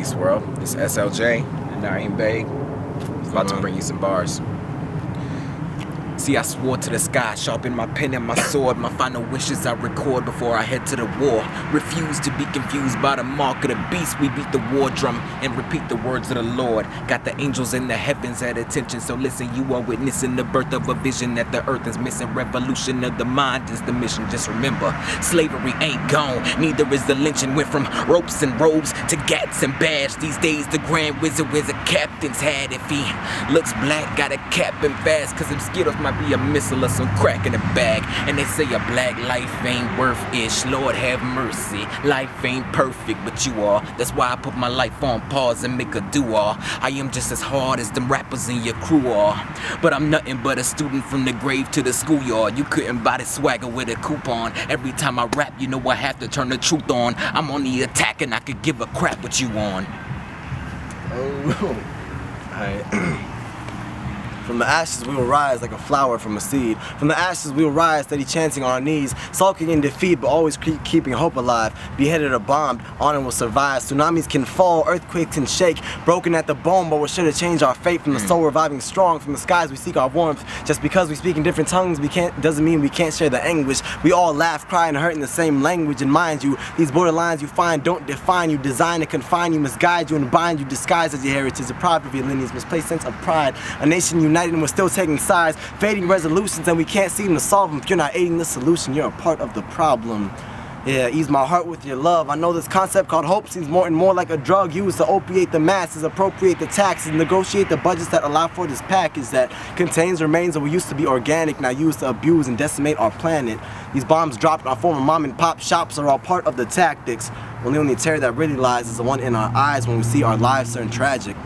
Peace world, it's Esseljay and Naim Baig. About to bring you some bars. See, I swore to the sky, sharpen my pen and my sword. My final wishes I record before I head to the war. Refuse to be confused by the mark of the beast. We beat the war drum and repeat the words of the Lord. Got the angels in the heavens at attention, so listen, you are witnessing the birth of a vision that the earth is missing. Revolution of the mind is the mission. Just remember, slavery ain't gone, neither is the lynching. Went from ropes and robes to gats and badge. These days the grand wizard wears a captain's hat. If he looks black, gotta cap him fast, cause them Skittles might be a missile or some crack in the bag. And they say a black life ain't worth-ish. Lord have mercy, life ain't perfect, but you are. That's why I put my life on pause and make a do-all. I am just as hard as them rappers in your crew are, but I'm nothing but a student from the grave to the schoolyard. You couldn't buy this swagger with a coupon. Every time I rap, you know I have to turn the truth on. I'm on the attack and I could give a crap what you on. Oh, alright. From the ashes we will rise like a flower from a seed. From the ashes we will rise, steady chanting on our knees, sulking in defeat but always keeping hope alive. Beheaded or bombed, on and will survive. Tsunamis can fall, earthquakes can shake, broken at the bone, but we're sure to change our fate. From the soul reviving strong, from the skies we seek our warmth. Just because we speak in different tongues doesn't mean we can't share the anguish. We all laugh, cry, and hurt in the same language. And mind you, these borderlines you find don't define you, design to confine you, misguide you and bind you, disguised as your heritage, deprived of your lineage, misplaced sense of pride. A nation united and we're still taking sides, fading resolutions, and we can't seem to solve them. If you're not aiding the solution, you're a part of the problem. Yeah, ease my heart with your love. I know this concept called hope seems more and more like a drug used to opiate the masses, appropriate the taxes, negotiate the budgets that allow for this package that contains remains of what used to be organic, now used to abuse and decimate our planet. These bombs dropped in our former mom and pop shops are all part of the tactics. The only terror that really lies is the one in our eyes when we see our lives turn tragic.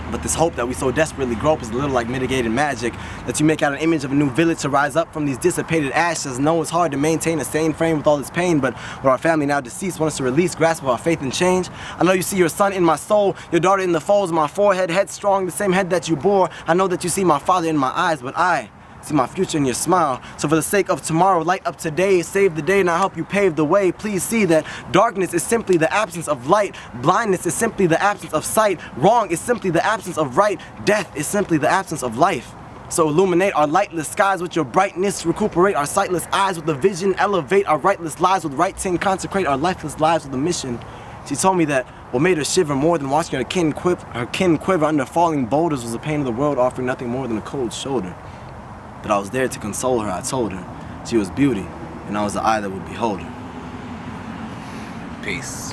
But this hope that we so desperately grope is a little like mitigated magic, that you make out an image of a new village to rise up from these dissipated ashes. No, it's hard to maintain a sane frame with all this pain, but with our family now deceased, want us to release grasp of our faith and change. I know you see your son in my soul, your daughter in the folds of my forehead, headstrong, the same head that you bore. I know that you see my father in my eyes, but I see my future in your smile. So for the sake of tomorrow, light up today, save the day, and I'll help you pave the way. Please see that darkness is simply the absence of light. Blindness is simply the absence of sight. Wrong is simply the absence of right. Death is simply the absence of life. So illuminate our lightless skies with your brightness. Recuperate our sightless eyes with a vision. Elevate our rightless lives with writing. Consecrate our lifeless lives with a mission. She told me that what made her shiver more than watching her kin quiver under falling boulders was the pain of the world offering nothing more than a cold shoulder. That I was there to console her. I told her she was beauty, and I was the eye that would behold her. Peace.